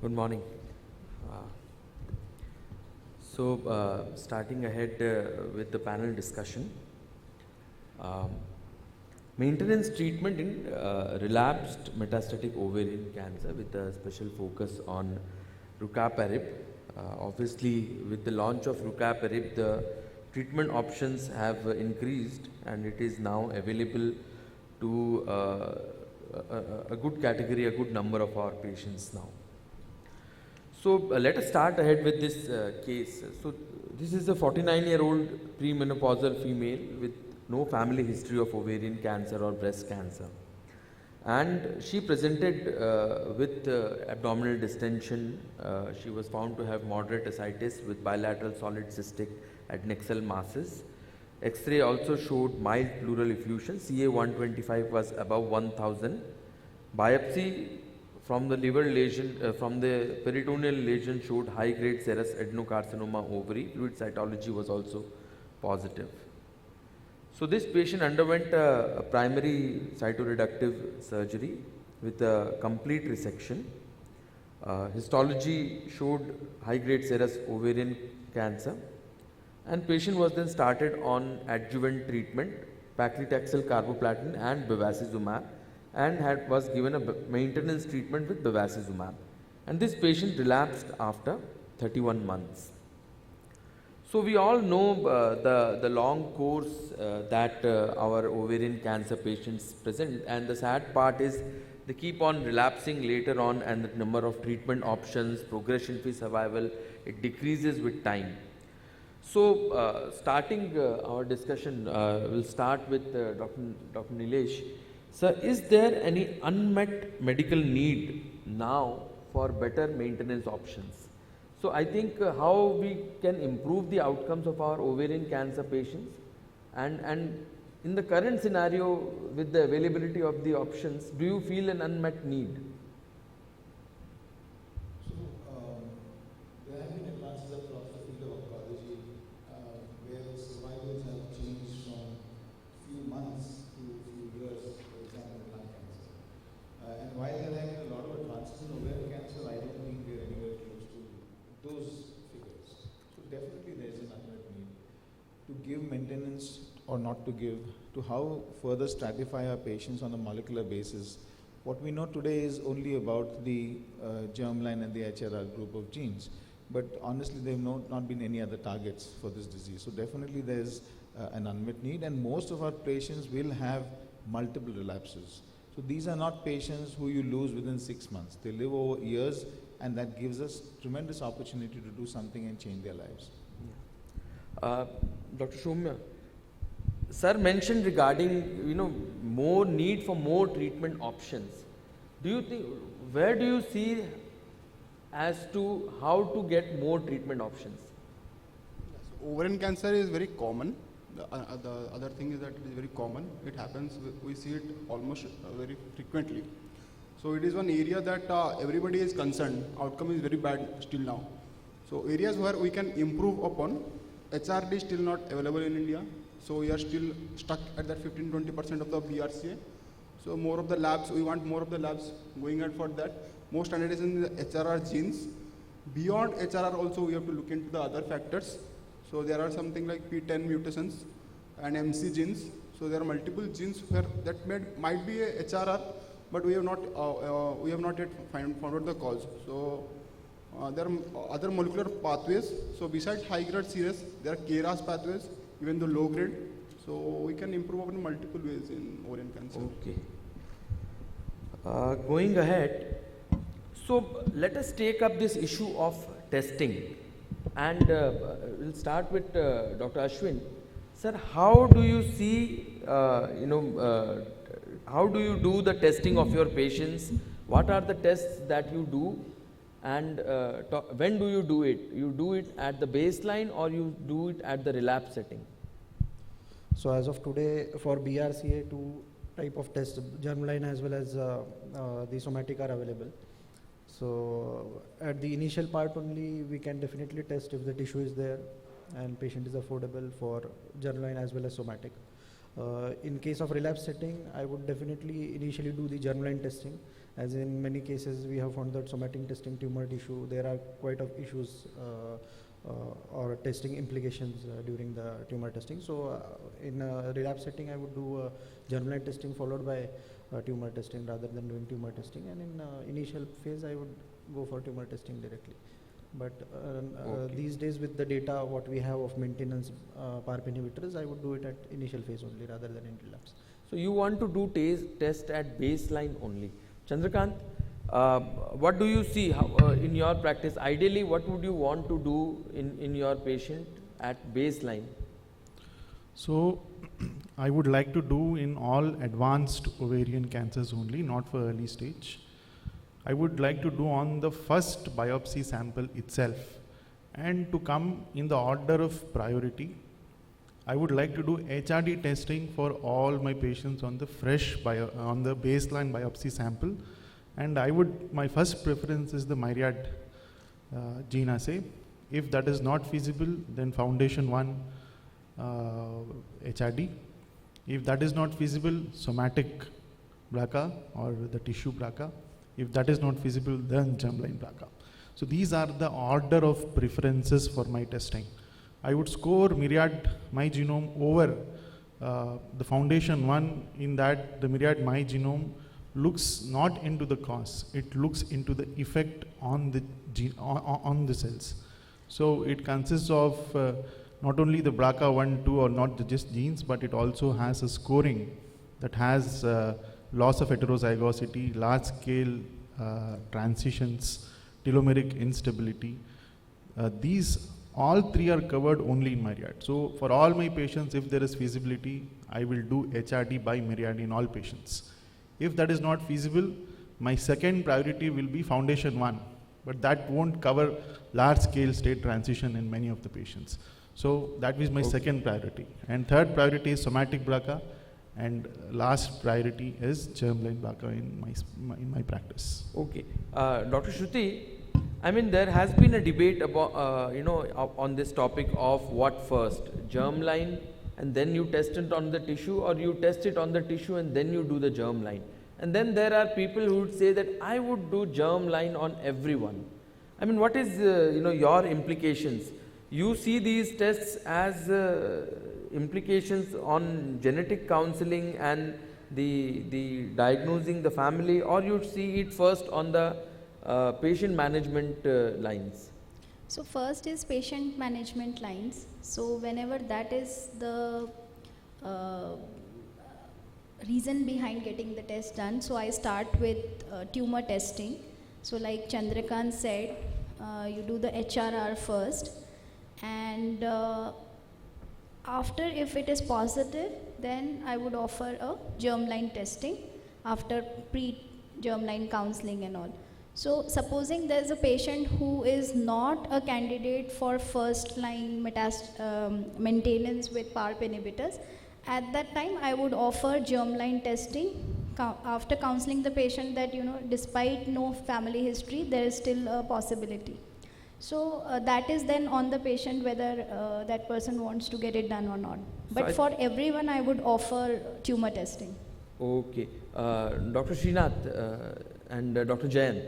Good morning. Uh, Starting ahead with the panel discussion, um, maintenance treatment in relapsed metastatic ovarian cancer with a special focus on rucaparib. Obviously, with the launch of rucaparib, the treatment options have increased and it is now available to a good category, a good number of our patients now. Let us start ahead with this case. So this is a 49-year-old premenopausal female with no family history of ovarian cancer or breast cancer. And she presented with abdominal distension. She was found to have moderate ascites with bilateral solid cystic adnexal masses. X-ray also showed mild pleural effusion. CA-125 was above 1000. Biopsy from the liver lesion, from the peritoneal lesion showed high-grade serous adenocarcinoma ovary. Fluid cytology was also positive. So this patient underwent a primary cytoreductive surgery with a complete resection. Histology showed high-grade serous ovarian cancer, and patient was then started on adjuvant treatment, paclitaxel, carboplatin, and bevacizumab, and was given a maintenance treatment with bevacizumab. And this patient relapsed after 31 months. So we all know the long course that our ovarian cancer patients present, and the sad part is they keep on relapsing later on, and the number of treatment options, progression-free survival, it decreases with time. So starting our discussion, we'll start with Dr. Nilesh. Sir, is there any unmet medical need now for better maintenance options? So I think how we can improve the outcomes of our ovarian cancer patients, and in the current scenario with the availability of the options, do you feel an unmet need? So, there have been advances across the field of oncology where survivals have changed from few months to few years, for example, in lung cancer. And while there have been a lot of advances in ovarian cancer, I don't think we're anywhere close to those figures. So definitely there is an unmet need to give maintenance or not to give, to how further stratify our patients on a molecular basis. What we know today is only about the germline and the HRR group of genes, but honestly there have not been any other targets for this disease. So definitely there is an unmet need, and most of our patients will have multiple relapses. So these are not patients who you lose within 6 months. They live over years, and that gives us tremendous opportunity to do something and change their lives. Dr. Soumya, sir mentioned regarding more need for more treatment options. Do you think, where do you see as to how to get more treatment options? So ovarian cancer is very common. The other thing is that it is very common. It happens, we see it almost very frequently. So it is one area that everybody is concerned. Outcome is very bad still now. So areas where we can improve upon, HRD is still not available in India. So we are still stuck at that 15-20% of the BRCA. So more of the labs, we want more of the labs going out for that. More standardization in the HRR genes. Beyond HRR also we have to look into the other factors. So there are something like P10 mutations and MC genes. So there are multiple genes where that might be a HRR, but we have not yet found out the cause. So there are other molecular pathways. So besides high-grade serous, there are KRAS pathways, even the low-grade. So we can improve in multiple ways in ovarian cancer. Okay. Going ahead, so let us take up this issue of testing, and we'll start with Dr. Ashwin. Sir, how do you see, how do you do the testing of your patients? What are the tests that you do? And when do you do it? You do it at the baseline or you do it at the relapse setting? So as of today, for BRCA, two type of tests, germline as well as the somatic are available. So at the initial part only, we can definitely test if the tissue is there and patient is affordable for germline as well as somatic. In case of relapse setting, I would definitely initially do the germline testing As in many cases, we have found that somatic testing tumor tissue, there are quite of issues or testing implications during the tumor testing. So in a relapse setting, I would do germline testing followed by tumor testing rather than doing tumor testing. And in initial phase, I would go for tumor testing directly. But Okay. these days, with the data what we have of maintenance PARP inhibitors, I would do it at initial phase only rather than in relapse. So you want to do test at baseline only. Chandrakant, what do you see in your practice? Ideally, what would you want to do in your patient at baseline? So, I would like to do in all advanced ovarian cancers only, not for early stage. I would like to do on the first biopsy sample itself, and to come in the order of priority, I would like to do HRD testing for all my patients on the on the baseline biopsy sample, and my first preference is the myriad gene assay. If that is not feasible, then Foundation 1 HRD. If that is not feasible, somatic BRCA or the tissue BRCA. If that is not feasible, then germline BRCA. So these are the order of preferences for my testing. I would score myriad my genome over the Foundation 1, in that the myriad my genome looks not into the cause, it looks into the effect on the on the cells. So it consists of not only the BRCA 1, 2 or not just genes, but it also has a scoring that has loss of heterozygosity, large scale transitions, telomeric instability. These all three are covered only in myriad. So for all my patients, if there is feasibility, I will do HRD by myriad in all patients. If that is not feasible, my second priority will be Foundation 1, but that won't cover large scale state transition in many of the patients. So that is my second priority. And third priority is somatic BRCA, and last priority is germline BRCA in my practice. Okay, Dr. Shruti, I mean, there has been a debate about, on this topic of what first, germline, and then you test it on the tissue, or you test it on the tissue and then you do the germline. And then there are people who would say that I would do germline on everyone. I mean, what is, your implications? You see these tests as implications on genetic counseling and the diagnosing the family, or you see it first on the patient management lines? So first is patient management lines. So whenever that is the reason behind getting the test done, so I start with tumor testing. So like Chandrakant said, you do the HRR first, and after, if it is positive, then I would offer a germline testing after pre-germline counseling and all. So supposing there is a patient who is not a candidate for first line maintenance with PARP inhibitors, at that time I would offer germline testing after counseling the patient that, despite no family history, there is still a possibility. So that is then on the patient whether that person wants to get it done or not. But for everyone, I would offer tumor testing. Okay, Dr. Srinath and Dr. Jayan.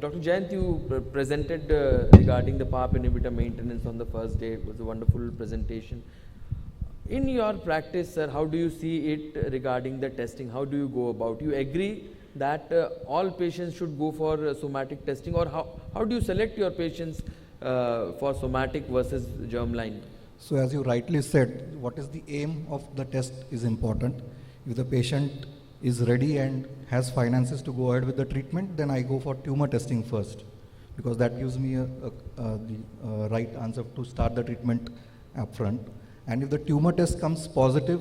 Dr. Jayant, you presented regarding the PARP inhibitor maintenance on the first day. It was a wonderful presentation. In your practice, sir, how do you see it regarding the testing? How do you go about? You agree that all patients should go for somatic testing, or how do you select your patients for somatic versus germline? So as you rightly said, what is the aim of the test is important. If the patient is ready and has finances to go ahead with the treatment, then I go for tumor testing first, because that gives me the right answer to start the treatment upfront. And if the tumor test comes positive,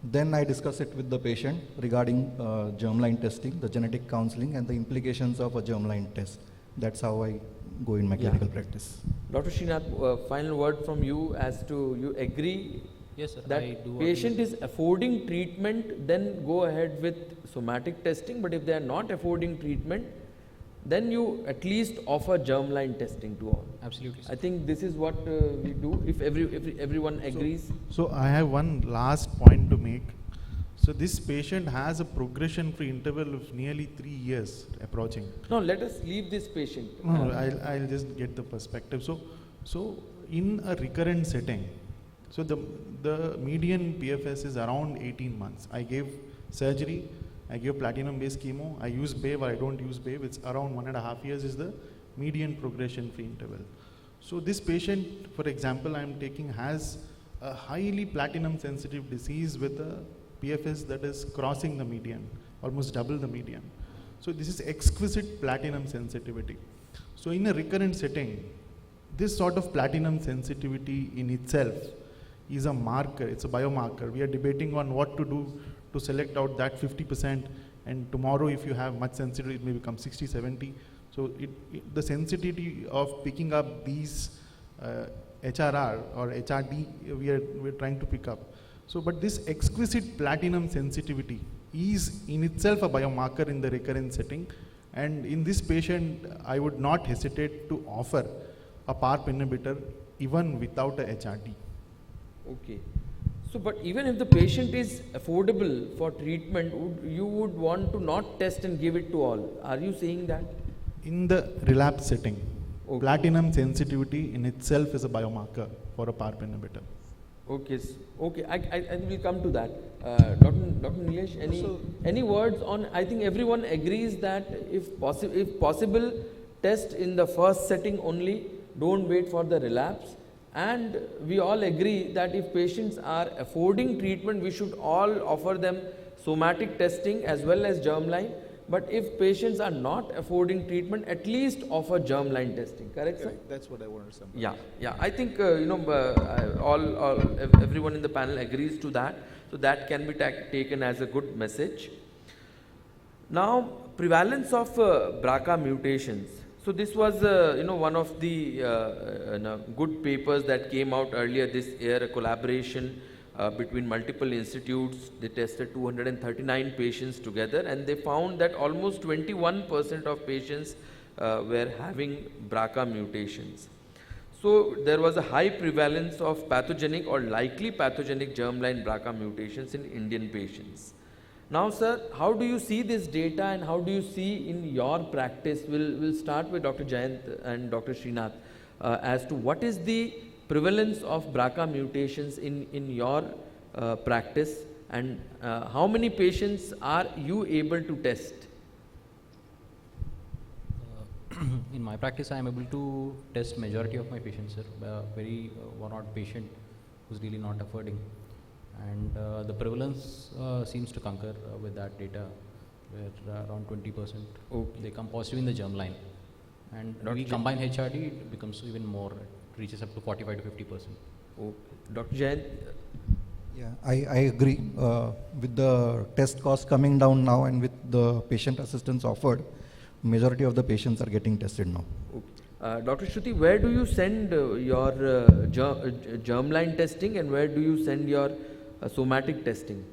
then I discuss it with the patient regarding germline testing, the genetic counseling, and the implications of a germline test. That's how I go in my clinical practice. Dr. Srinath, final word from you as to, you agree? Yes, sir. That I do patient agree. is affording treatment, then go ahead with somatic testing. But if they are not affording treatment, then you at least offer germline testing to all. Absolutely, sir. I think this is what we do. If everyone agrees. So I have one last point to make. So this patient has a progression-free interval of nearly 3 years approaching. Now let us leave this patient. No, I'll just get the perspective. So in a recurrent setting, so the median PFS is around 18 months. I gave surgery, I give platinum-based chemo, I use BAVE or I don't use BAVE. It's around 1.5 years is the median progression-free interval. So this patient, for example, I'm taking has a highly platinum-sensitive disease with a PFS that is crossing the median, almost double the median. So this is exquisite platinum sensitivity. So in a recurrent setting, this sort of platinum sensitivity in itself is a marker, it's a biomarker. We are debating on what to do to select out that 50%, and tomorrow if you have much sensitivity, it may become 60, 70. So the sensitivity of picking up these HRR or HRD, we're trying to pick up. So, but this exquisite platinum sensitivity is in itself a biomarker in the recurrent setting, and in this patient, I would not hesitate to offer a PARP inhibitor even without a HRD. Okay. So, but even if the patient is affordable for treatment, you would want to not test and give it to all. Are you saying that? In the relapse setting, Okay. platinum sensitivity in itself is a biomarker for a PARP inhibitor. Okay. Okay. I will come to that. Dr. Nilesh, any words on? I think everyone agrees that if possible, test in the first setting only. Don't wait for the relapse. And we all agree that if patients are affording treatment, we should all offer them somatic testing as well as germline. But if patients are not affording treatment, at least offer germline testing. Correct, sir? That's what I wanted to say. Yeah. I think everyone in the panel agrees to that. So that can be taken as a good message. Now, prevalence of BRCA mutations. So this was one of the good papers that came out earlier this year, a collaboration between multiple institutes. They tested 239 patients together, and they found that almost 21% of patients were having BRCA mutations. So there was a high prevalence of pathogenic or likely pathogenic germline BRCA mutations in Indian patients. Now, sir, how do you see this data and how do you see in your practice? We'll start with Dr. Jayant and Dr. Srinath as to what is the prevalence of BRCA mutations in your practice, and how many patients are you able to test? In my practice, I am able to test majority of my patients, sir. Very one odd patient who's really not affording, and the prevalence seems to concur with that data, where around 20% Okay. they come positive in the germline, and we combine HRD, it becomes even more. It reaches up to 45 to 50%. Okay. Dr. Jayant? Yeah, I agree. With the test cost coming down now and with the patient assistance offered, majority of the patients are getting tested now. Okay. Dr. Shruti, where do you send your germline testing and where do you send your somatic testing?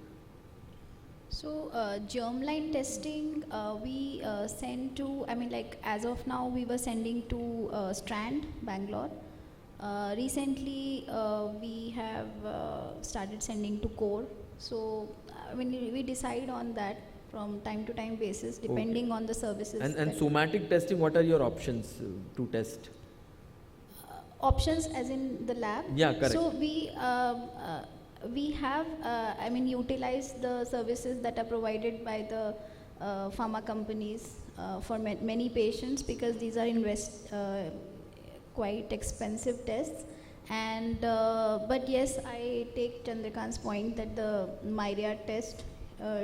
So germline testing we send to, as of now we were sending to Strand, Bangalore. Recently we have started sending to Core. So we decide on that from time to time basis depending on the services. And that- somatic testing, what are your options to test? options as in the lab. Yeah, correct. So we have utilized the services that are provided by the pharma companies for many patients, because these are quite expensive tests. And but yes, I take Chandrakant's point that the Myriad test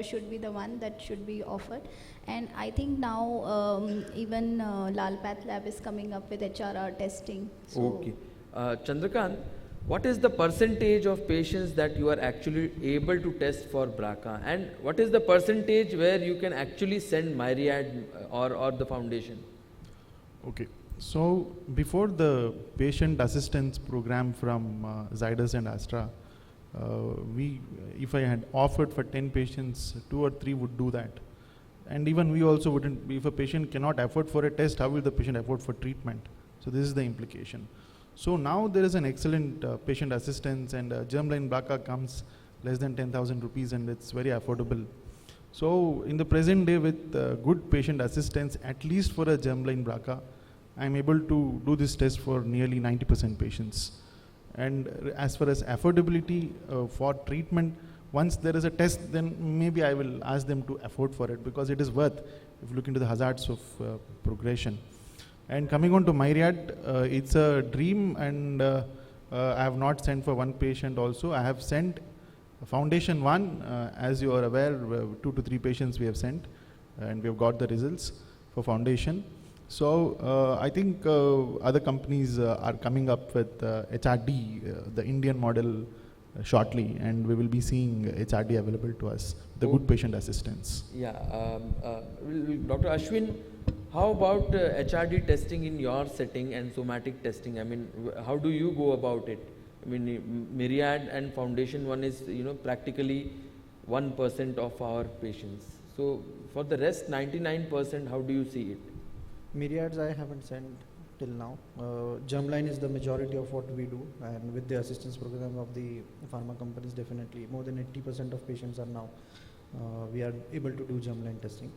should be the one that should be offered. And I think now even Lalpath lab is coming up with HRR testing. So Okay. Chandrakant, what is the percentage of patients that you are actually able to test for BRCA? And what is the percentage where you can actually send Myriad or the foundation? Okay. So before the patient assistance program from Zydus and Astra, if I had offered for 10 patients, 2 or 3 would do that. And even we also wouldn't, if a patient cannot afford for a test, how will the patient afford for treatment? So this is the implication. So now there is an excellent patient assistance, and germline BRCA comes less than 10,000 rupees, and it's very affordable. So in the present day, with good patient assistance, at least for a germline BRCA, I'm able to do this test for nearly 90% patients. And as far as affordability for treatment, once there is a test, then maybe I will ask them to afford for it, because it is worth if you look into the hazards of progression. And coming on to Myriad, it's a dream, and I have not sent for one patient also. I have sent Foundation 1, as you are aware, 2 to 3 patients we have sent, and we have got the results for Foundation. So I think other companies are coming up with HRD, the Indian model, shortly, and we will be seeing HRD available to us, the good patient assistance. Yeah, Dr. Ashwin, how about HRD testing in your setting and somatic testing? I mean, how do you go about it? I mean, Myriad and Foundation 1 is, practically 1% of our patients. So for the rest 99%, how do you see it? Myriads I haven't sent till now. Germline is the majority of what we do, and with the assistance program of the pharma companies, definitely more than 80% of patients are now we are able to do germline testing.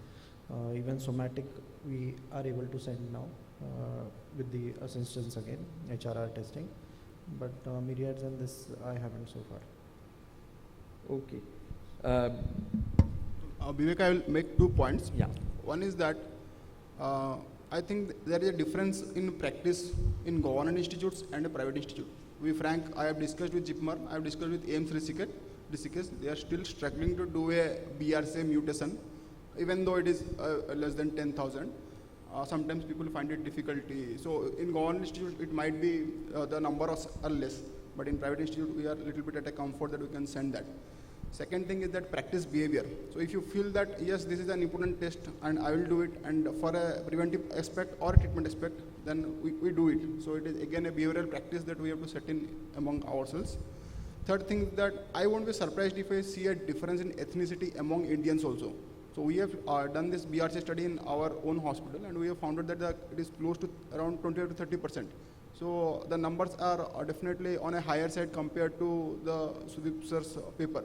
Even somatic we are able to send now with the assistance again, HRR testing. But Myriads and this I haven't so far. Okay. Vivek, I will make 2 points. Yeah. One is that I think there is a difference in practice in government institutes and a private institute. To be frank, I have discussed with JIPMER, I have discussed with AIIMS Rishikesh. They are still struggling to do a BRCA mutation, even though it is less than 10,000. Sometimes people find it difficulty. So in government institute, it might be the numbers are less, but in private institute, we are a little bit at a comfort that we can send that. Second thing is that practice behavior. So if you feel that, yes, this is an important test and I will do it, and for a preventive aspect or a treatment aspect, then we do it. So it is again a behavioral practice that we have to set in among ourselves. Third thing is that I won't be surprised if I see a difference in ethnicity among Indians also. So we have done this BRCA study in our own hospital, and we have found out that it is close to around 20 to 30%. So the numbers are definitely on a higher side compared to the Sudeep sir's paper.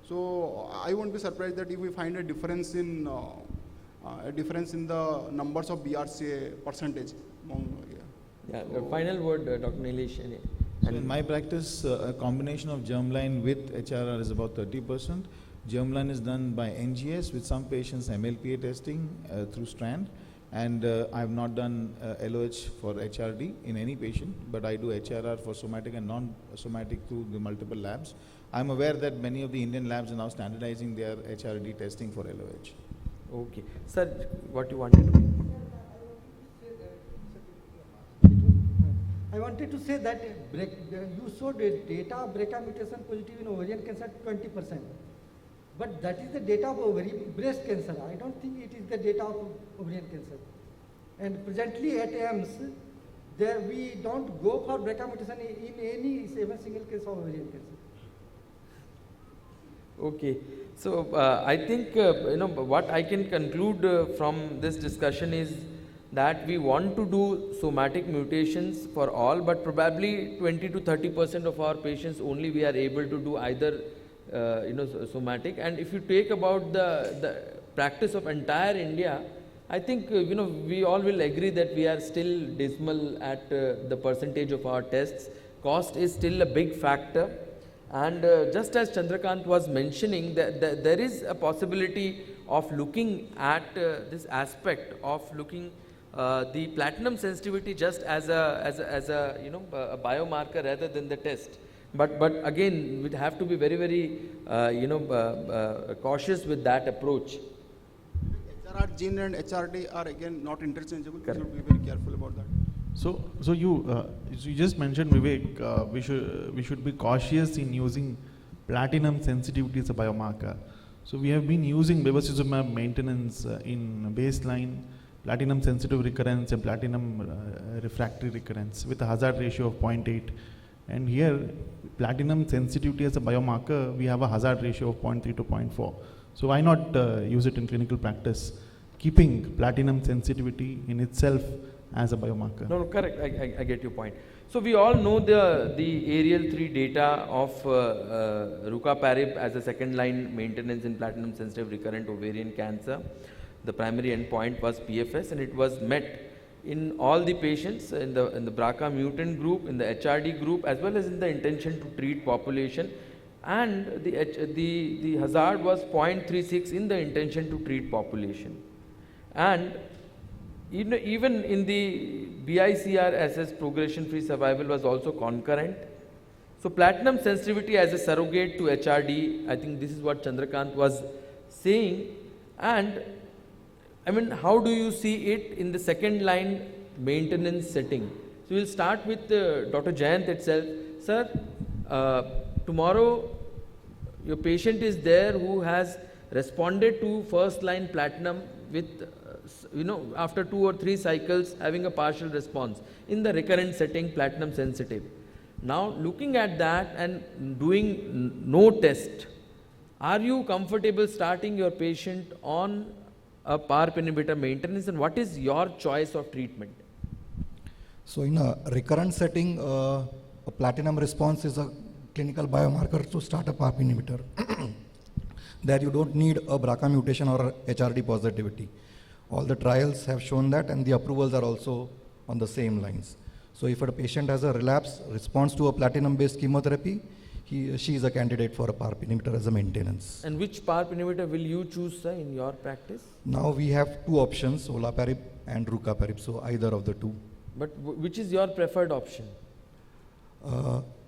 So I won't be surprised that if we find a difference in the numbers of BRCA percentage among. Yeah. Final word, Dr. Nilesh. So in my practice, a combination of germline with HRR is about 30%. Germline is done by NGS, with some patients MLPA testing through Strand, and I have not done LOH for HRD in any patient, but I do HRR for somatic and non-somatic through the multiple labs. I'm aware that many of the Indian labs are now standardizing their HRD testing for LOH. Okay. Sir, what you wanted to I wanted to say that you showed data of BRCA mutation positive in ovarian cancer 20%. But that is the data of breast cancer. I don't think it is the data of ovarian cancer. And presently at AIIMS, we don't go for BRCA mutation in any even single case of ovarian cancer. Okay, so I think what I can conclude from this discussion is that we want to do somatic mutations for all, but probably 20 to 30% of our patients only we are able to do either somatic. And if you take about the practice of entire India, I think we all will agree that we are still dismal at the percentage of our tests. Cost is still a big factor. And just as Chandrakant was mentioning, that there is a possibility of looking at this aspect of looking the platinum sensitivity just as a biomarker rather than the test. But again, we have to be very, very cautious with that approach. HRR gene and HRD are again not interchangeable. Correct. We should be very careful about that. So you just mentioned, Vivek, we should be cautious in using platinum sensitivity as a biomarker. So we have been using bevacizumab maintenance in baseline, platinum sensitive recurrence and platinum refractory recurrence with a hazard ratio of 0.8. And here, platinum sensitivity as a biomarker, we have a hazard ratio of 0.3 to 0.4. So why not use it in clinical practice? Keeping platinum sensitivity in itself as a biomarker. No, no, correct. I get your point. So we all know the Ariel 3 data of rucaparib as a second line maintenance in platinum sensitive recurrent ovarian cancer. The primary endpoint was PFS, and it was met in all the patients in the BRCA mutant group, in the HRD group, as well as in the intention to treat population. And the hazard was 0.36 in the intention to treat population. And even in the BICR SS, progression free survival was also concurrent. So platinum sensitivity as a surrogate to HRD, I think this is what Chandrakant was saying. And I mean, how do you see it in the second line maintenance setting? So we'll start with Dr. Jayant itself. Sir, tomorrow your patient is there who has responded to first line platinum with, after 2 or 3 cycles having a partial response in the recurrent setting, platinum sensitive. Now looking at that and doing no test, are you comfortable starting your patient on a PARP inhibitor maintenance, and what is your choice of treatment? So in a recurrent setting, a platinum response is a clinical biomarker to start a PARP inhibitor. There you don't need a BRCA mutation or a HRD positivity. All the trials have shown that, and the approvals are also on the same lines. So if a patient has a relapse response to a platinum-based chemotherapy, she is a candidate for a PARP inhibitor as a maintenance. And which PARP inhibitor will you choose, sir, in your practice? Now we have 2 options, olaparib and rucaparib, so either of the 2. But which is your preferred option?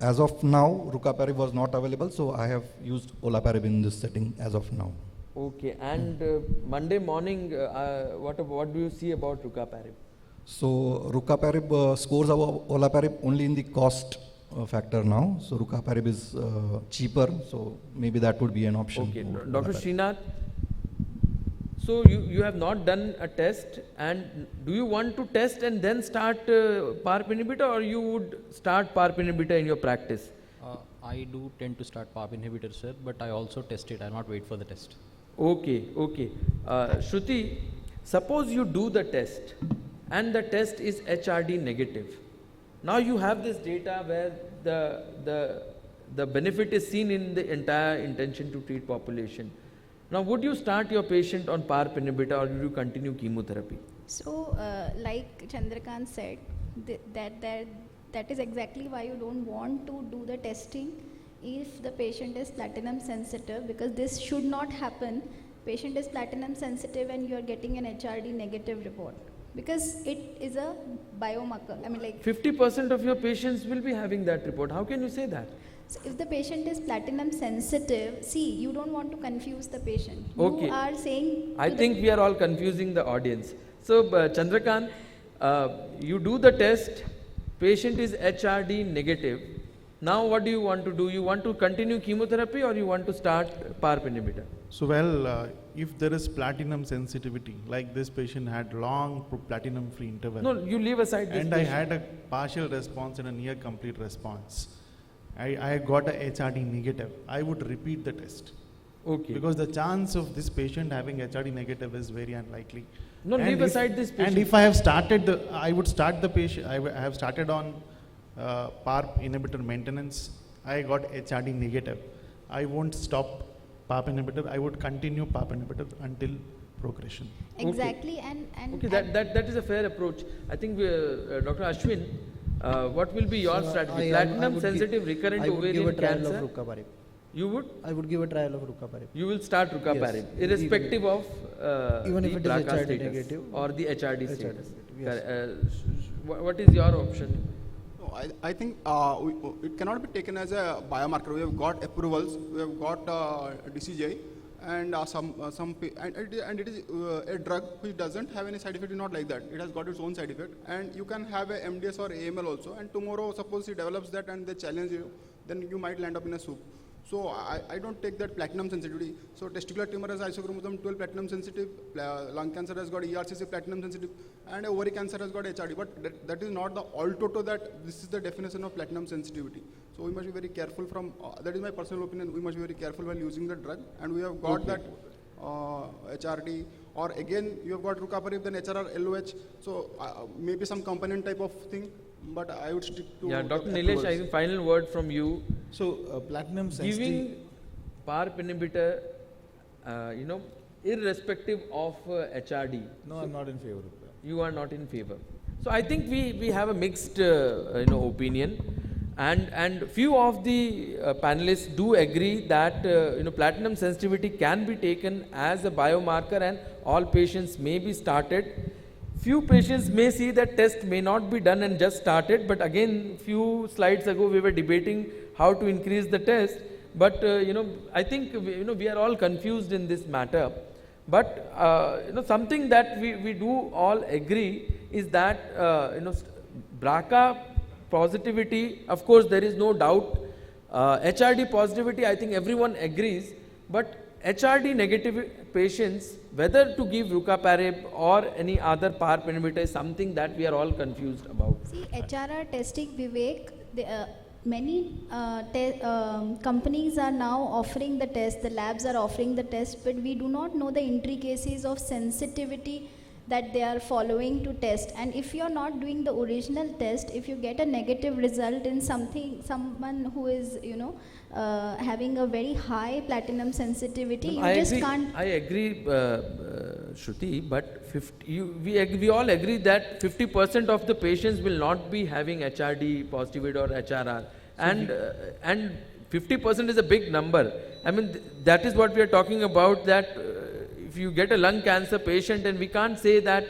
As of now, rucaparib was not available, so I have used olaparib in this setting as of now. Okay, and Monday morning, what do you see about rucaparib? So rucaparib scores above olaparib only in the cost factor now. So rucaparib is cheaper, so maybe that would be an option. Okay, for Dr. olaparib. Srinath, so you have not done a test, and do you want to test and then start PARP inhibitor, or you would start PARP inhibitor in your practice? I do tend to start PARP inhibitor, sir, but I also test it. I'll not wait for the test. Okay, okay. Shruti, suppose you do the test and the test is HRD negative. Now you have this data where the benefit is seen in the entire intention to treat population. Now would you start your patient on PARP inhibitor, or would you continue chemotherapy? So, like Chandrakant said, that is exactly why you don't want to do the testing if the patient is platinum sensitive, because this should not happen. Patient is platinum sensitive and you are getting an HRD negative report, because it is a biomarker. I mean, like 50% of your patients will be having that report. How can you say that? so if the patient is platinum sensitive, see, you don't want to confuse the patient. Okay. You are saying I to think we are all confusing the audience. So Chandrakant, you do the test, patient is HRD negative. Now what do you want to do? You want to continue chemotherapy, or you want to start PARP inhibitor? So well, if there is platinum sensitivity, like this patient had long platinum free interval. No, you leave aside this And I patient. had a partial response and a near complete response. I got a HRD negative. I would repeat the test. Okay. Because the chance of this patient having HRD negative is very unlikely. No, And leave if- aside this patient. And if I have started I would start the patient, I have started on PARP inhibitor maintenance. I got HRD negative. I won't stop PARP inhibitor. I would continue PARP inhibitor until progression. exactly and Okay, that is a fair approach. I think Dr. Ashwin, what will be your So, strategy? I Platinum would sensitive give, recurrent I would give a ovarian trial cancer. of rucaparib. You would? I would give a trial of rucaparib. You will start rucaparib, Yes, irrespective of even the if it is BRCA HRD status negative. or the HRD HRD status. negative, yes. What is your option? No, I think it cannot be taken as a biomarker. We have got approvals, we have got DCJ, and and it is a drug which doesn't have any side effect. It's not like that. It has got its own side effect, and you can have a MDS or AML also. And tomorrow, suppose he develops that and they challenge you, then you might land up in a soup. So I don't take that platinum sensitivity. So testicular tumor has isochromosome 12 platinum sensitive, lung cancer has got ERCC platinum sensitive, and ovary cancer has got HRD. But that is not the all toto that this is the definition of platinum sensitivity. So we must be very careful from, that is my personal opinion, we must be very careful while using the drug. And we have got that HRD or again you have got rucaparib, then HRR, LOH, so maybe some component type of thing, but I would stick to Yeah, the Dr. Nilesh, I approvals. think final word from you. So platinum sensitive. Giving PARP inhibitor, irrespective of HRD. No, I'm not in favor of that. You are not in favor. So I think we have a mixed opinion, and few of the panelists do agree that platinum sensitivity can be taken as a biomarker and all patients may be started. Few patients may see that test may not be done and just started, but again few slides ago we were debating how to increase the test, but I think we are all confused in this matter. But something that we do all agree is that BRCA positivity, of course there is no doubt. HRD positivity, I think everyone agrees, but HRD negative patients, whether to give rucaparib or any other PARP inhibitor is something that we are all confused about. See, HRR testing, Vivek, many companies are now offering the test, the labs are offering the test, but we do not know the intricacies of sensitivity that they are following to test. And if you are not doing the original test, if you get a negative result in someone who is having a very high platinum sensitivity, you just can't. I agree, Shruti, but we all agree that 50% of the patients will not be having HRD positivity or HRR, and 50% is a big number. I mean, that is what we are talking about, that if you get a lung cancer patient, and we can't say that,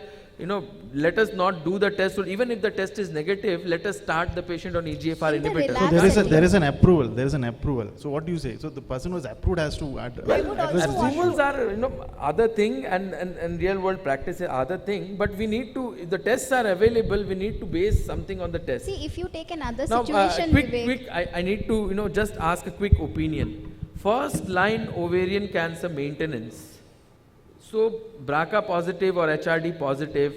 let us not do the test, or even if the test is negative, let us start the patient on EGFR In the inhibitor. relapse There is an approval. So what do you say? So the person who is approved has to add. I would also want Approvals are other thing, and real world practice is other thing, but we need to, if the tests are available, we need to base something on the test. See, if you take another Now, situation, Vivek, quick, I need to just ask a quick opinion. First line ovarian cancer maintenance. So BRCA positive or HRD positive,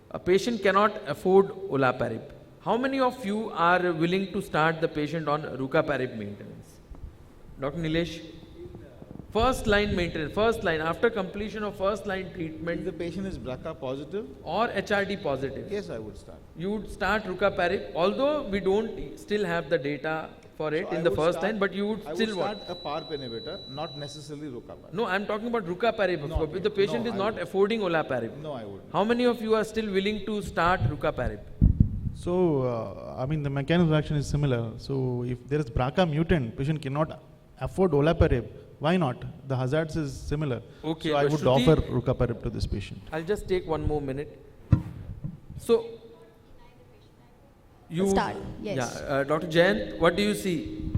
a patient cannot afford olaparib. How many of you are willing to start the patient on rucaparib maintenance? Dr. Nilesh? First line maintenance, first line, after completion of first line If treatment the patient is BRCA positive, or HRD positive, yes, I would start. you would start rucaparib, although we don't still have the data for it So in I the would first start- line, but you would I still would what? start a PARP inhibitor, not necessarily rucaparib. No, I'm talking about rucaparib. Not If yet. the patient No, is I not wouldn't. affording olaparib, No, I wouldn't. how many of you are still willing to start rucaparib? So, I mean, the mechanism of action is similar. So, if there is BRCA mutant, patient cannot afford olaparib. Why not? The hazards is similar. Okay, so I but would Shruti- offer rucaparib to this patient. I'll just take one more minute. So, you Start, yes. Yeah, Dr. Jayant, what do you see?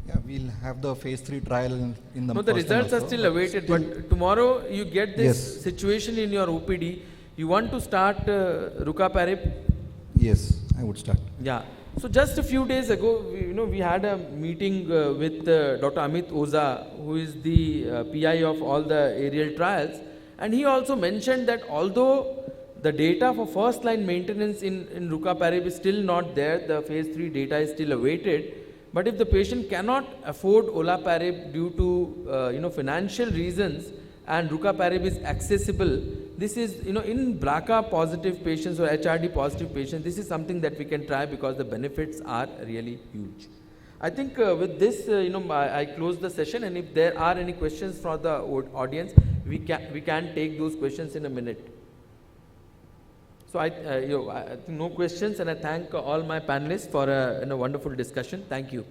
Yeah, we'll have the phase 3 trial in the No, the first line results are also, still but awaited, but tomorrow you get this Yes. situation in your OPD. You want to start rucaparib? Yes, I would start. Yeah. So just a few days ago, we had a meeting with Dr. Amit Oza, who is the PI of all the aerial trials, and he also mentioned that although the data for first line maintenance in rucaparib is still not there, the phase 3 data is still awaited, but if the patient cannot afford olaparib due to financial reasons and rucaparib is accessible, this is in BRCA positive patients or HRD positive patients, this is something that we can try because the benefits are really huge. I think with this I close the session, and if there are any questions from the audience, we can take those questions in a minute. So I think no questions, and I thank all my panelists for a wonderful discussion. Thank you.